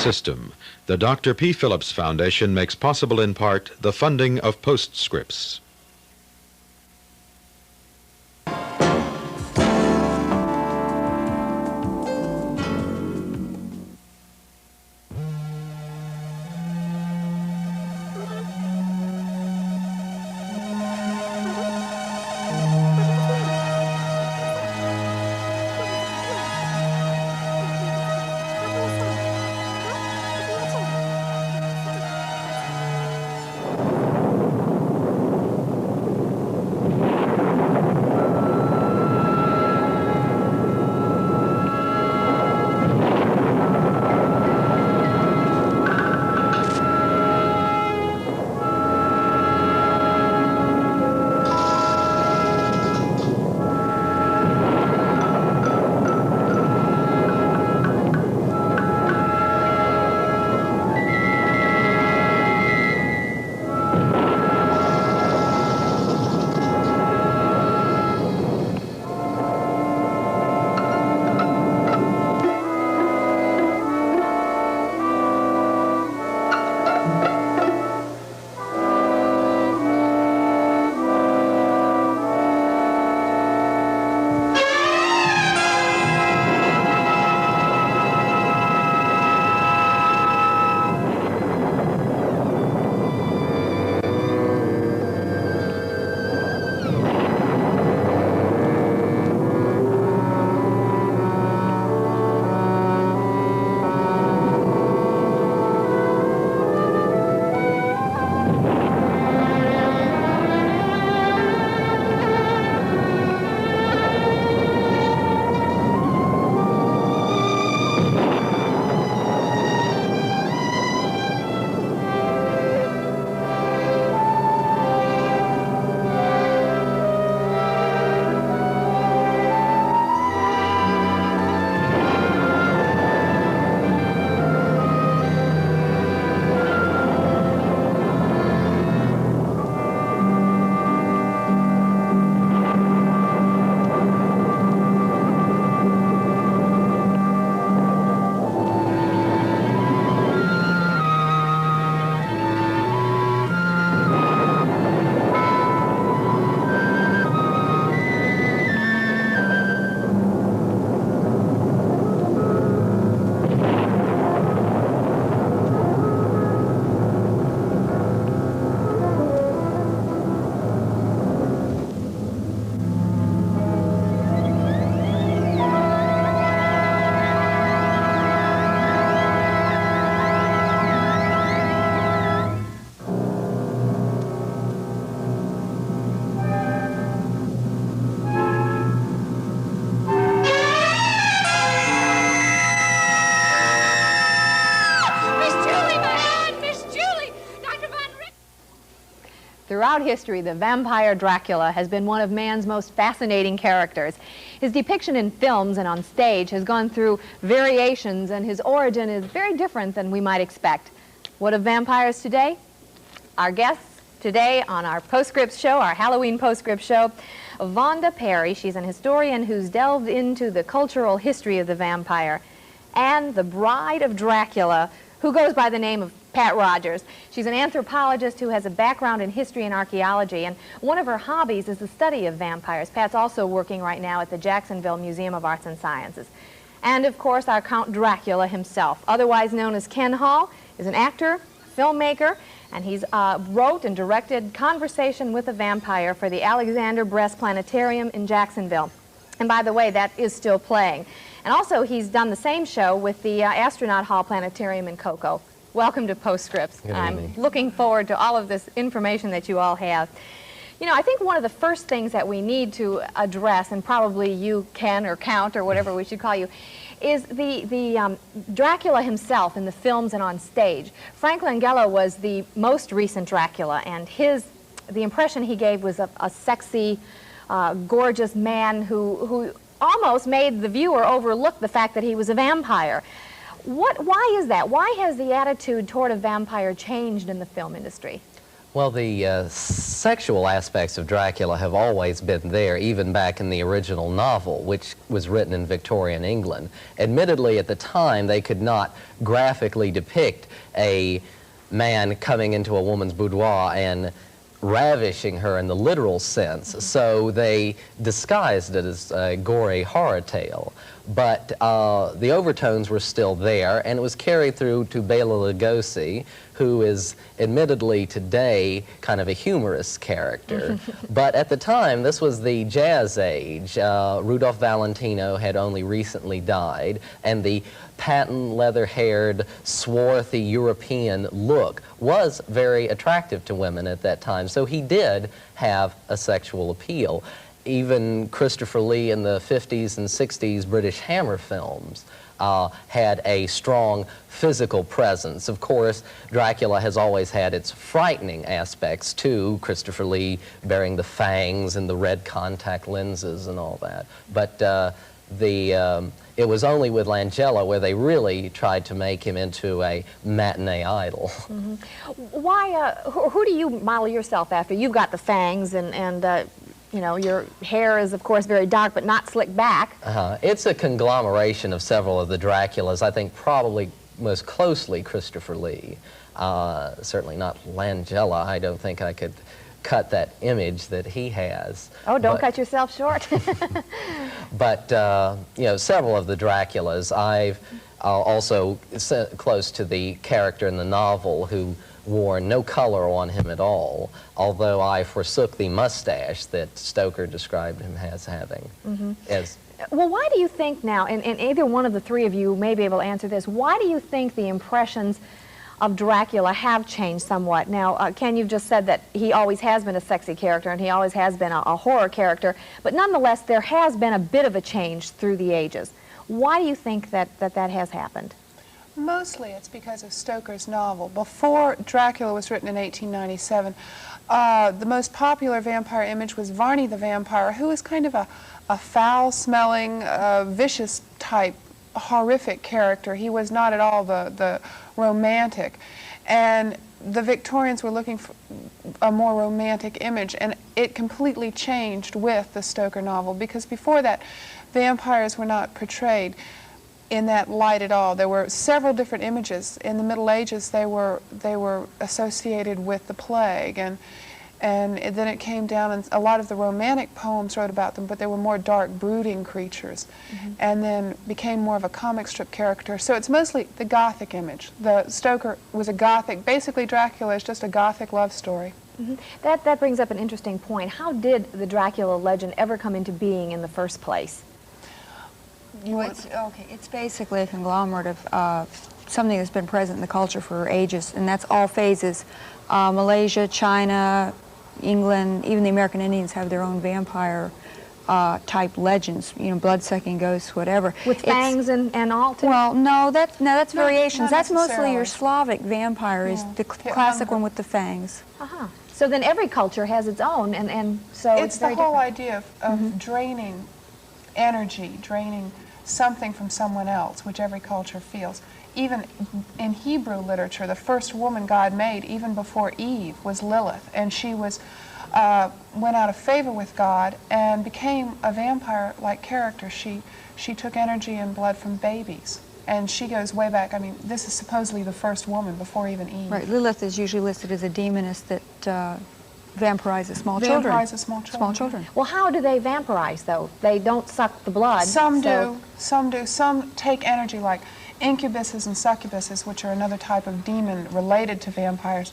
system, the Dr. P. Phillips Foundation makes possible in part the funding of Postscripts. Throughout history, the vampire Dracula has been one of man's most fascinating characters. His depiction in films and on stage has gone through variations, and his origin is very different than we might expect. What of vampires today? Our guests today on our Postscripts show, our Halloween Postscripts show, Vaunda Perry. She's an historian who's delved into the cultural history of the vampire, and the bride of Dracula, who goes by the name of Pat Rogers. She's an anthropologist who has a background in history and archaeology, and one of her hobbies is the study of vampires. Pat's also working right now at the Jacksonville Museum of Arts and Sciences. And, of course, our Count Dracula himself, otherwise known as Ken Hall, is an actor, filmmaker, and he's wrote and directed Conversation with a Vampire for the Alexander Bress Planetarium in Jacksonville. And by the way, that is still playing. And also, he's done the same show with the Astronaut Hall Planetarium in Cocoa. Welcome to Postscripts. I'm looking forward to all of this information that you all have. You know, I think one of the first things that we need to address, and probably you, Ken, or Count, or whatever we should call you, is the Dracula himself in the films and on stage. Frank Langella was the most recent Dracula, and the impression he gave was a sexy, gorgeous man who almost made the viewer overlook the fact that he was a vampire. Why is that? Why has the attitude toward a vampire changed in the film industry? Well, the sexual aspects of Dracula have always been there, even back in the original novel, which was written in Victorian England. Admittedly, at the time, they could not graphically depict a man coming into a woman's boudoir and ravishing her in the literal sense, so they disguised it as a gory horror tale. But the overtones were still there, and it was carried through to Bela Lugosi, who is admittedly today kind of a humorous character. But at the time, this was the jazz age. Rudolph Valentino had only recently died, and the patent leather-haired, swarthy European look was very attractive to women at that time. So he did have a sexual appeal. Even Christopher Lee in the 50s and 60s British Hammer films had a strong physical presence. Of course, Dracula has always had its frightening aspects too, Christopher Lee bearing the fangs and the red contact lenses and all that. But it was only with Langella where they really tried to make him into a matinee idol. Why, who do you model yourself after? You've got the fangs and you know, your hair is, of course, very dark, but not slicked back. It's a conglomeration of several of the Draculas. I think probably most closely Christopher Lee. Certainly not Langella. I don't think I could cut that image that he has. Oh, don't cut yourself short. But, you know, several of the Draculas. I've also close to the character in the novel who wore no color on him at all, although I forsook the mustache that Stoker described him as having. Well, why do you think now, and either one of the three of you may be able to answer this, why do you think the impressions of Dracula have changed somewhat? Now, Ken, you've just said that he always has been a sexy character and he always has been a horror character, but nonetheless, there has been a bit of a change through the ages. Why do you think that has happened? Mostly it's because of Stoker's novel. Before Dracula was written in 1897, the most popular vampire image was Varney the Vampire, who was kind of a foul-smelling, vicious type, horrific character. He was not at all the romantic. And the Victorians were looking for a more romantic image, and it completely changed with the Stoker novel, because before that, vampires were not portrayed in that light at all. There were several different images. In the Middle Ages, they were associated with the plague, and then it came down, and a lot of the romantic poems wrote about them, but they were more dark, brooding creatures, and then became more of a comic strip character. So it's mostly the Gothic image. The Stoker was a Gothic. Basically, Dracula is just a Gothic love story. That brings up an interesting point. How did the Dracula legend ever come into being in the first place? Well, it's basically a conglomerate of something that's been present in the culture for ages, and that's all phases. Malaysia, China, England, even the American Indians have their own vampire type legends, you know, blood-sucking ghosts, whatever. With fangs and all, too? Well, no, that's variations. Not that's mostly necessarily. your Slavic vampire, is the classic one with the fangs. So then every culture has its own, and so it's the very whole different. idea of draining energy, draining something from someone else, which every culture feels. Even in Hebrew literature, the first woman God made, even before Eve, was Lilith, and she was went out of favor with God and became a vampire-like character. She took energy and blood from babies, and she goes way back. I mean, this is supposedly the first woman before even Eve. Right, Lilith is usually listed as a demoness that vampirizes small children. Vampirizes small children. Well, how do they vampirize, though? They don't suck the blood. Some do. Some take energy, like incubuses and succubuses, which are another type of demon related to vampires,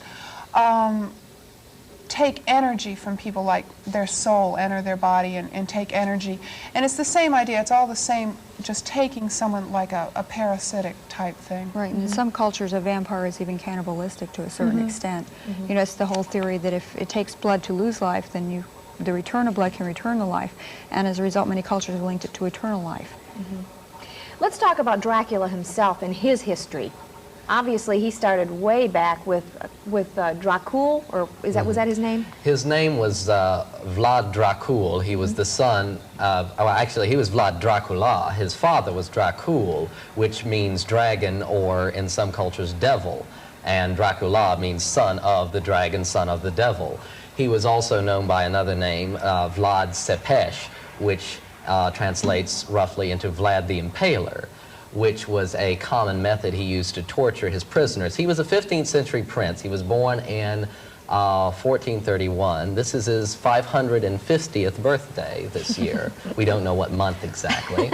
take energy from people, like their soul enter their body and take energy. And it's the same idea. It's all the same, just taking someone like a parasitic type thing. Right, and in some cultures a vampire is even cannibalistic to a certain extent. You know, it's the whole theory that if it takes blood to lose life, then the return of blood can return the life. And as a result, many cultures have linked it to eternal life. Let's talk about Dracula himself and his history. Obviously, he started way back with Dracula, or was that his name? His name was Vlad Dracul. He was the son of, well, actually, he was Vlad Dracula. His father was Dracul, which means dragon, or in some cultures, devil. and Dracula means son of the dragon, son of the devil. He was also known by another name, Vlad Sepesh, which translates roughly into Vlad the Impaler, which was a common method he used to torture his prisoners. He was a 15th century prince. He was born in 1431. This is his 550th birthday this year. We don't know what month exactly,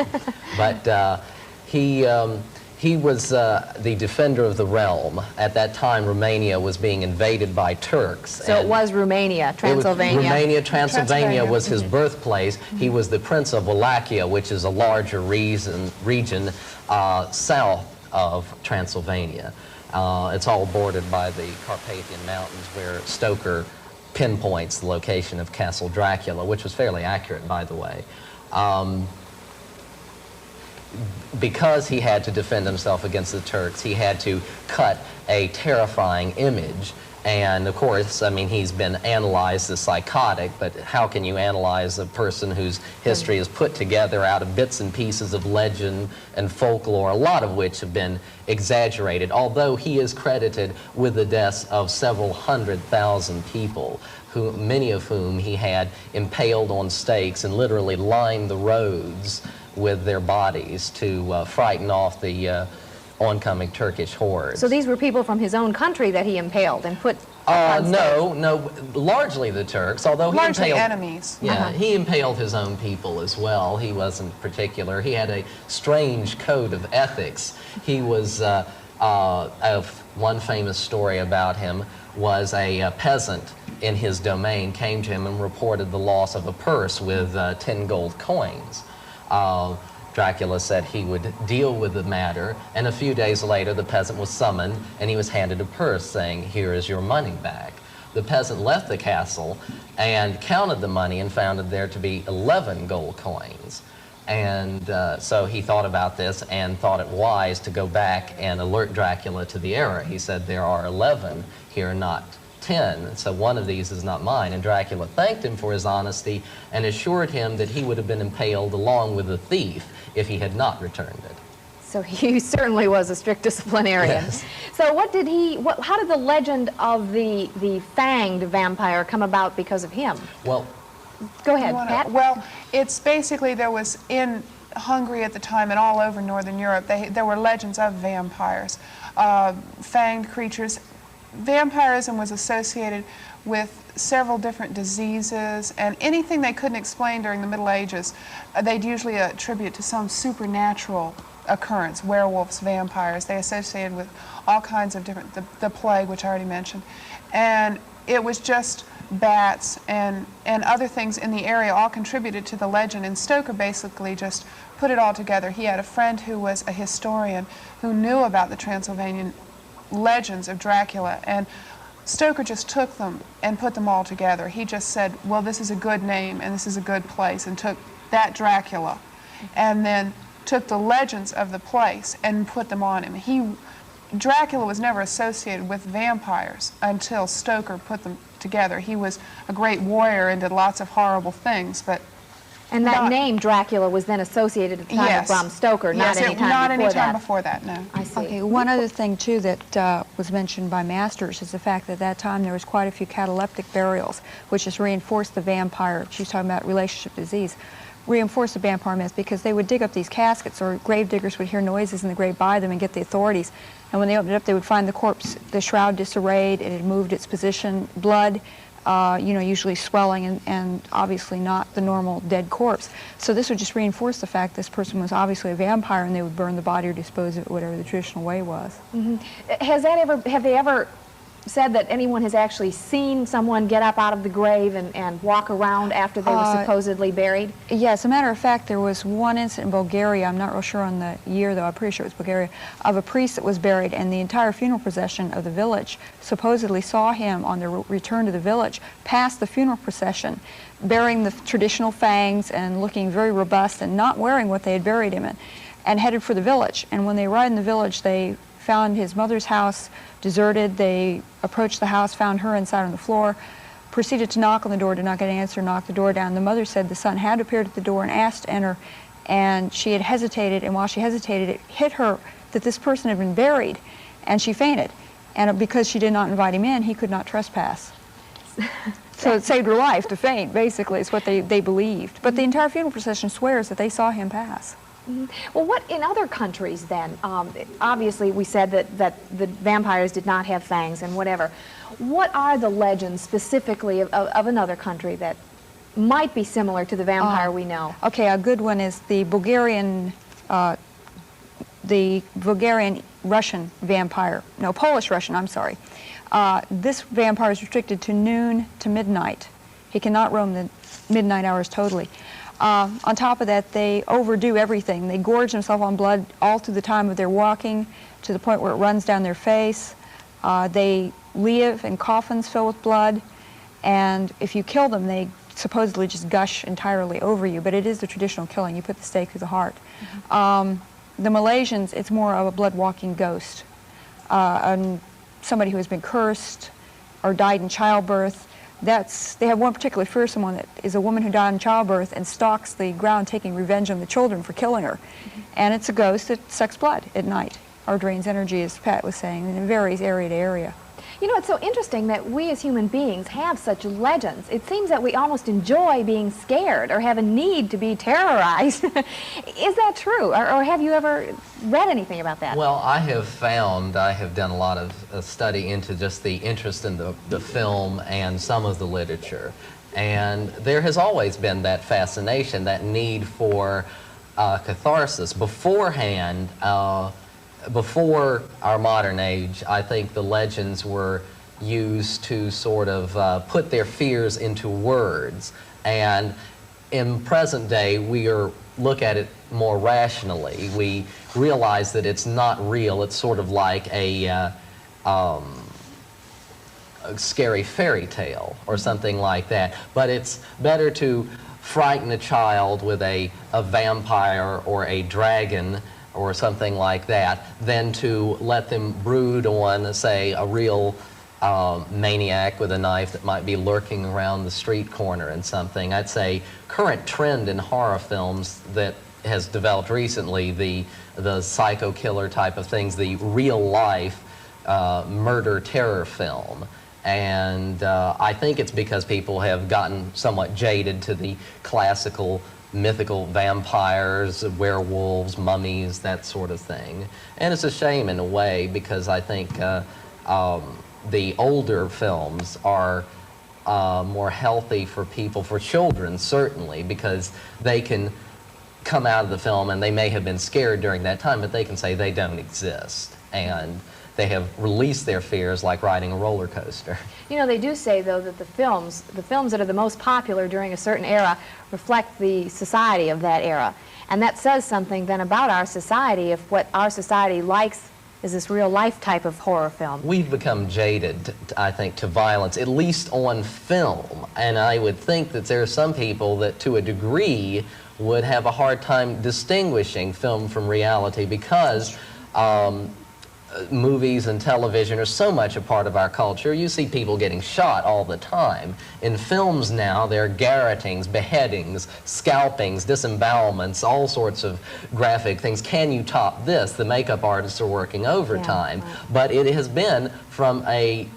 but he was the defender of the realm. At that time, Romania was being invaded by Turks. So it was Romania, Transylvania. Transylvania was his birthplace. He was the Prince of Wallachia, which is a larger region south of Transylvania. It's all bordered by the Carpathian Mountains, where Stoker pinpoints the location of Castle Dracula, which was fairly accurate, by the way. Because he had to defend himself against the Turks, he had to cut a terrifying image. And of course, I mean, he's been analyzed as psychotic, but how can you analyze a person whose history is put together out of bits and pieces of legend and folklore, a lot of which have been exaggerated, although he is credited with the deaths of several 100,000 people, many of whom he had impaled on stakes and literally lined the roads with their bodies to frighten off the oncoming Turkish hordes. So these were people from his own country that he impaled and put no, largely the Turks, although he largely impaled enemies. Yeah, he impaled his own people as well. He wasn't particular. He had a strange code of ethics. He was, one famous story about him was a peasant in his domain came to him and reported the loss of a purse with 10 gold coins. Dracula said he would deal with the matter, and a few days later the peasant was summoned and he was handed a purse saying, "Here is your money back." The peasant left the castle and counted the money and found it there to be 11 gold coins. And so he thought about this and thought it wise to go back and alert Dracula to the error. He said, "There are 11 here, not 10, so one of these is not mine." And Dracula thanked him for his honesty and assured him that he would have been impaled along with the thief if he had not returned it. So he certainly was a strict disciplinarian. Yes. So how did the legend of the fanged vampire come about because of him? Well, go ahead, Pat. Well, it's basically, there was in Hungary at the time and all over Northern Europe, there were legends of vampires, fanged creatures. Vampirism was associated with several different diseases, and anything they couldn't explain during the Middle Ages, they'd usually attribute to some supernatural occurrence. Werewolves, vampires, they associated with all kinds of different, the plague, which I already mentioned. And it was just bats and other things in the area all contributed to the legend, and Stoker basically just put it all together. He had a friend who was a historian who knew about the Transylvanian legends of Dracula, and Stoker just took them and put them all together. He just said, well, this is a good name and this is a good place, and took that Dracula and then took the legends of the place and put them on him. Dracula was never associated with vampires until Stoker put them together. He was a great warrior and did lots of horrible things, but and that name Dracula was then associated at the time of Bram Stoker, not any time before that, no. I see. Okay, one other thing too that was mentioned by Masters is the fact that at that time there was quite a few cataleptic burials, which just reinforced the vampire. She was talking about relationship disease. Reinforced the vampire myth, because they would dig up these caskets, or grave diggers would hear noises in the grave by them and get the authorities. And when they opened it up, they would find the corpse, the shroud disarrayed, it had moved its position, blood, usually swelling and obviously not the normal dead corpse. So this would just reinforce the fact this person was obviously a vampire, and they would burn the body or dispose of it whatever the traditional way was. Mm-hmm. Have they ever said that anyone has actually seen someone get up out of the grave and walk around after they were supposedly buried? Yeah, as a matter of fact, there was one incident in Bulgaria, I'm not real sure on the year though, I'm pretty sure it was Bulgaria, of a priest that was buried, and the entire funeral procession of the village supposedly saw him on the return to the village past the funeral procession, bearing the traditional fangs and looking very robust and not wearing what they had buried him in, and headed for the village. And when they arrived in the village, they found his mother's house deserted. They approached the house, found her inside on the floor, proceeded to knock on the door, did not get an answer, knocked the door down. The mother said the son had appeared at the door and asked to enter, and she had hesitated, and while she hesitated, it hit her that this person had been buried, and she fainted. And because she did not invite him in, he could not trespass. So it saved her life to faint, basically, is what they believed. But the entire funeral procession swears that they saw him pass. Well, what in other countries then? Obviously, we said that the vampires did not have fangs and whatever. What are the legends specifically of another country that might be similar to the vampire we know? Okay, a good one is the Bulgarian Russian vampire. No, Polish-Russian, I'm sorry. This vampire is restricted to noon to midnight. He cannot roam the midnight hours totally. On top of that, they overdo everything. They gorge themselves on blood all through the time of their walking, to the point where it runs down their face. They live in coffins filled with blood, and if you kill them, they supposedly just gush entirely over you, but it is the traditional killing. You put the stake through the heart. The Malaysians, it's more of a blood-walking ghost. And somebody who has been cursed or died in childbirth. They have one particularly fearsome one that is a woman who died in childbirth and stalks the ground taking revenge on the children for killing her. And it's a ghost that sucks blood at night, or drains energy, as Pat was saying, and it varies area to area. You know, it's so interesting that we as human beings have such legends. It seems that we almost enjoy being scared or have a need to be terrorized. Is that true? Or have you ever read anything about that? Well, I have done a lot of study into just the interest in the film and some of the literature. And there has always been that fascination, that need for catharsis. Beforehand, before our modern age, I think the legends were used to sort of put their fears into words. And in present day, we look at it more rationally. We realize that it's not real. It's sort of like a scary fairy tale or something like that. But it's better to frighten a child with a vampire or a dragon or something like that, than to let them brood on, say, a real maniac with a knife that might be lurking around the street corner and something. I'd say current trend in horror films that has developed recently, the psycho killer type of things, the real life murder terror film. And I think it's because people have gotten somewhat jaded to the classical mythical vampires, werewolves, mummies, that sort of thing. And it's a shame in a way, because I think the older films are more healthy for people, for children certainly, because they can come out of the film and they may have been scared during that time, but they can say they don't exist. And they have released their fears like riding a roller coaster. You know, they do say, though, that the films that are the most popular during a certain era reflect the society of that era. And that says something then about our society, if what our society likes is this real-life type of horror film. We've become jaded, I think, to violence, at least on film. And I would think that there are some people that, to a degree, would have a hard time distinguishing film from reality, because movies and television are so much a part of our culture. You see people getting shot all the time. In films now, there are garrotings, beheadings, scalpings, disembowelments, all sorts of graphic things. Can you top this? The makeup artists are working overtime. Yeah, right. But it has been from a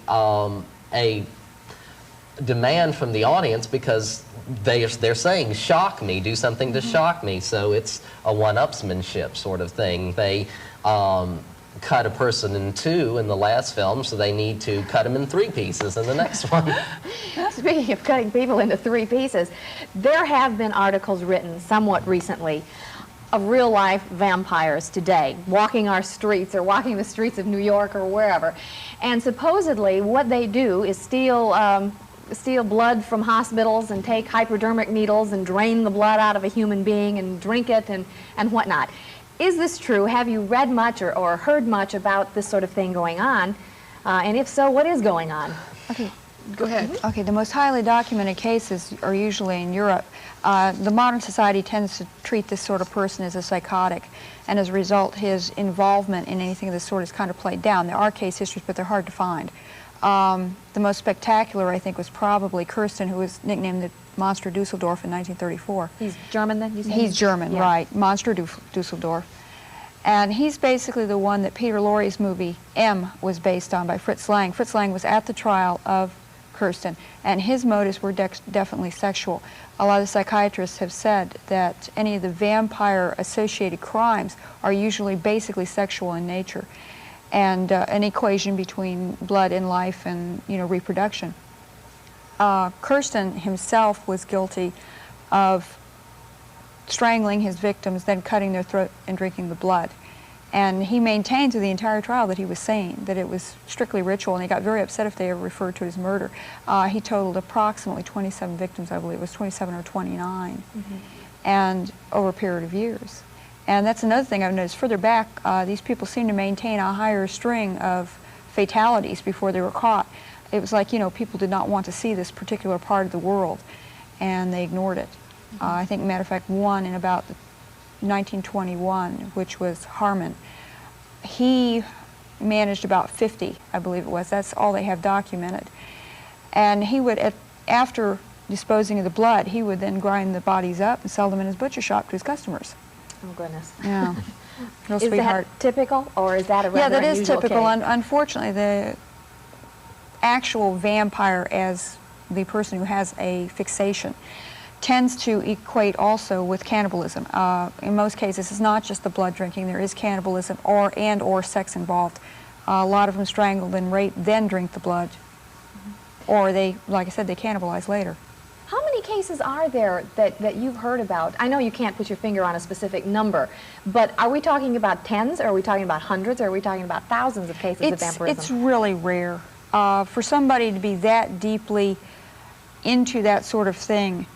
demand from the audience, because they're saying, shock me, do something to shock me. So it's a one-upsmanship sort of thing. They cut a person in two in the last film, so they need to cut him in 3 pieces in the next one. Speaking of cutting people into 3 pieces, there have been articles written somewhat recently of real-life vampires today, walking our streets or walking the streets of New York or wherever. And supposedly what they do is steal blood from hospitals and take hypodermic needles and drain the blood out of a human being and drink it and whatnot. Is this true? Have you read much or heard much about this sort of thing going on? And if so, what is going on? Okay, go ahead. Okay, the most highly documented cases are usually in Europe. The modern society tends to treat this sort of person as a psychotic, and as a result, his involvement in anything of this sort is kind of played down. There are case histories, but they're hard to find. The most spectacular, I think, was probably Kirsten, who was nicknamed the Monster Dusseldorf in 1934. He's German then, you said? He's German, yeah. Right. Monster Dusseldorf. And he's basically the one that Peter Lorre's movie M was based on by Fritz Lang. Fritz Lang was at the trial of Kirsten, and his motives were definitely sexual. A lot of psychiatrists have said that any of the vampire-associated crimes are usually basically sexual in nature, and an equation between blood and life and, you know, reproduction. Kirsten himself was guilty of strangling his victims, then cutting their throat and drinking the blood. And he maintained through the entire trial that he was sane, that it was strictly ritual, and he got very upset if they ever referred to it as murder. He totaled approximately 27 victims, I believe. It was 27 or 29, and over a period of years. And that's another thing I've noticed. Further back, these people seem to maintain a higher string of fatalities before they were caught. It was like, you know, people did not want to see this particular part of the world, and they ignored it. I think, matter of fact, one in about 1921, which was Harmon. He managed about 50, I believe it was. That's all they have documented. And he would, after disposing of the blood, he would then grind the bodies up and sell them in his butcher shop to his customers. Oh, goodness. Yeah. Real Is sweetheart. that typical, or is that a rather Yeah, that is unusual typical. case? Unfortunately, the actual vampire, as the person who has a fixation, tends to equate also with cannibalism. In most cases, it's not just the blood drinking. There is cannibalism or sex involved. A lot of them strangle and rape, then drink the blood. Or they, like I said, they cannibalize later. How many cases are there that you've heard about? I know you can't put your finger on a specific number, but are we talking about tens, or are we talking about hundreds, or are we talking about thousands of cases of vampirism? It's really rare. For somebody to be that deeply into that sort of thing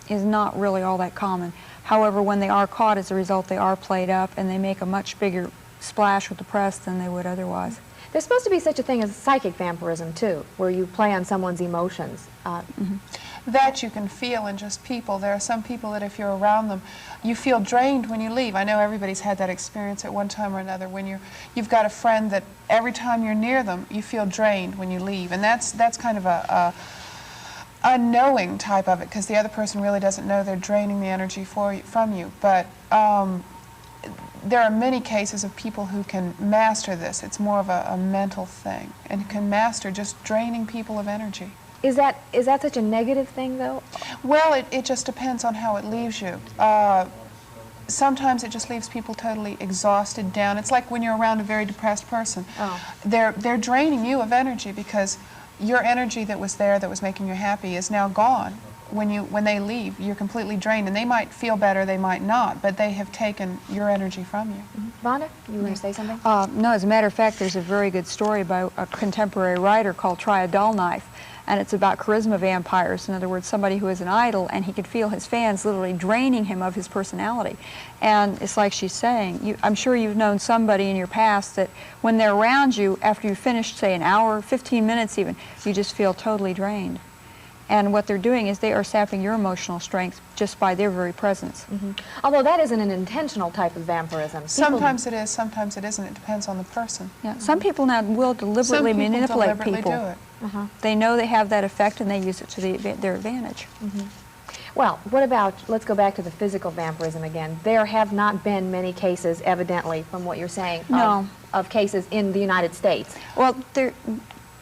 is not really all that common. However, when they are caught, as a result, they are played up, and they make a much bigger splash with the press than they would otherwise. There's supposed to be such a thing as psychic vampirism, too, where you play on someone's emotions. That you can feel in just people. There are some people that if you're around them, you feel drained when you leave. I know everybody's had that experience at one time or another, when you've got a friend that every time you're near them, you feel drained when you leave. And that's kind of a unknowing type of it, because the other person really doesn't know they're draining the energy from you. But there are many cases of people who can master this. It's more of a mental thing, and can master just draining people of energy. Is that such a negative thing, though? Well, it just depends on how it leaves you. Sometimes it just leaves people totally exhausted, down. It's like when you're around a very depressed person. Oh. They're draining you of energy, because your energy that was there, that was making you happy, is now gone. When they leave, you're completely drained, and they might feel better, they might not, but they have taken your energy from you. Vaunda, you were going to say something? No, as a matter of fact, there's a very good story by a contemporary writer called Try a Dull Knife, and it's about charisma vampires. In other words, somebody who is an idol, and he could feel his fans literally draining him of his personality. And it's like she's saying, I'm sure you've known somebody in your past that when they're around you, after you've finished, say, an hour, 15 minutes even, you just feel totally drained. And what they're doing is they are sapping your emotional strength just by their very presence. Although that isn't an intentional type of vampirism. Sometimes it is, sometimes it isn't. It depends on the person. Yeah. Some people now will deliberately manipulate people. Do it. They know they have that effect, and they use it to their advantage. Well, what about, let's go back to the physical vampirism again. There have not been many cases, evidently, from what you're saying, of cases in the United States. Well,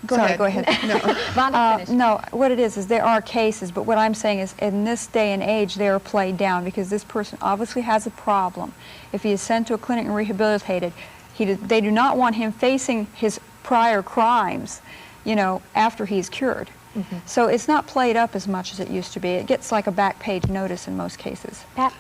Go ahead. No. Vaunda, finish. No, what it is there are cases, but what I'm saying is in this day and age they are played down, because this person obviously has a problem. If he is sent to a clinic and rehabilitated, they do not want him facing his prior crimes, you know, after he's cured. So it's not played up as much as it used to be. It gets like a back page notice in most cases. Pat?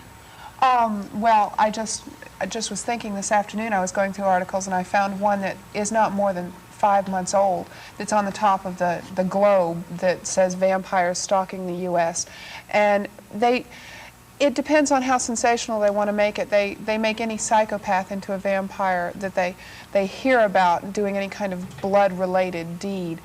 Well, I just was thinking this afternoon, I was going through articles, and I found one that is not more than 5 months old, that's on the top of the Globe, that says vampires stalking the U.S. And it depends on how sensational they want to make it. They make any psychopath into a vampire that they hear about doing any kind of blood-related deed.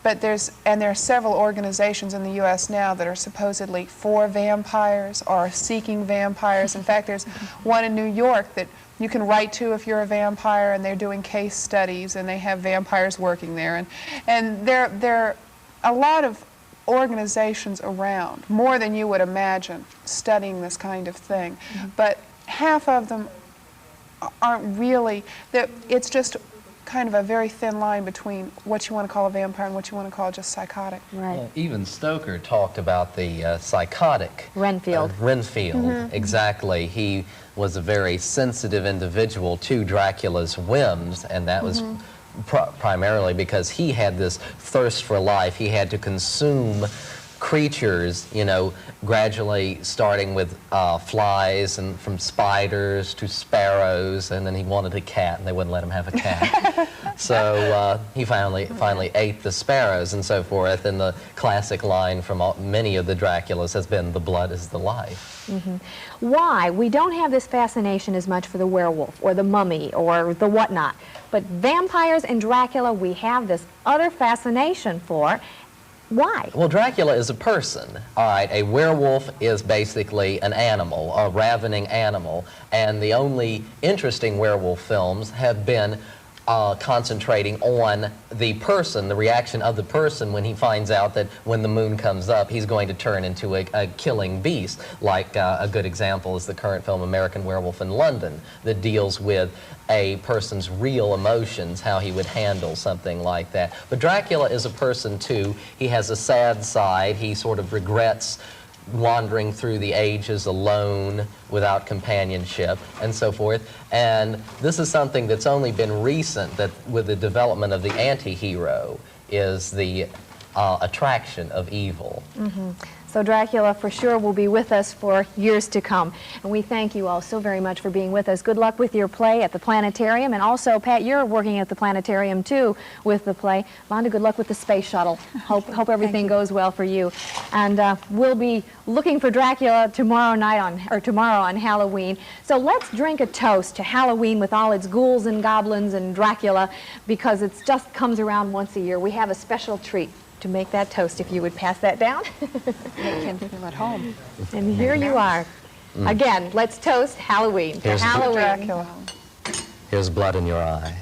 But there are several organizations in the U.S. now that are supposedly for vampires or seeking vampires. In fact, there's one in New York that you can write to if you're a vampire, and they're doing case studies, and they have vampires working there. And there are a lot of organizations around, more than you would imagine, studying this kind of thing. But half of them aren't really, it's just kind of a very thin line between what you want to call a vampire and what you want to call just psychotic. Right. Well, even Stoker talked about the psychotic. Renfield. Renfield, exactly. He was a very sensitive individual to Dracula's whims, and that was primarily because he had this thirst for life. He had to consume creatures, you know, gradually starting with flies and from spiders to sparrows, and then he wanted a cat and they wouldn't let him have a cat. So he finally ate the sparrows and so forth, and the classic line from many of the Draculas has been, "The blood is the life." Why? We don't have this fascination as much for the werewolf or the mummy or the whatnot, but vampires and Dracula we have this utter fascination for. Why? Well, Dracula is a person, all right? A werewolf is basically an animal, a ravening animal, and the only interesting werewolf films have been concentrating on the person, the reaction of the person when he finds out that when the moon comes up, he's going to turn into a killing beast. Like a good example is the current film American Werewolf in London, that deals with a person's real emotions, how he would handle something like that. But Dracula is a person too. He has a sad side. He sort of regrets wandering through the ages alone without companionship and so forth. And this is something that's only been recent, that with the development of the anti-hero is the attraction of evil. So Dracula for sure will be with us for years to come. And we thank you all so very much for being with us. Good luck with your play at the planetarium. And also, Pat, you're working at the planetarium too with the play. Vaunda, good luck with the space shuttle. Hope everything goes well for you. And we'll be looking for Dracula tomorrow on Halloween. So let's drink a toast to Halloween with all its ghouls and goblins and Dracula, because it just comes around once a year. We have a special treat to make that toast, if you would pass that down. Make him feel at home. And here you are. Again, let's toast Halloween. Here's Halloween. Dracula. Here's blood in your eye.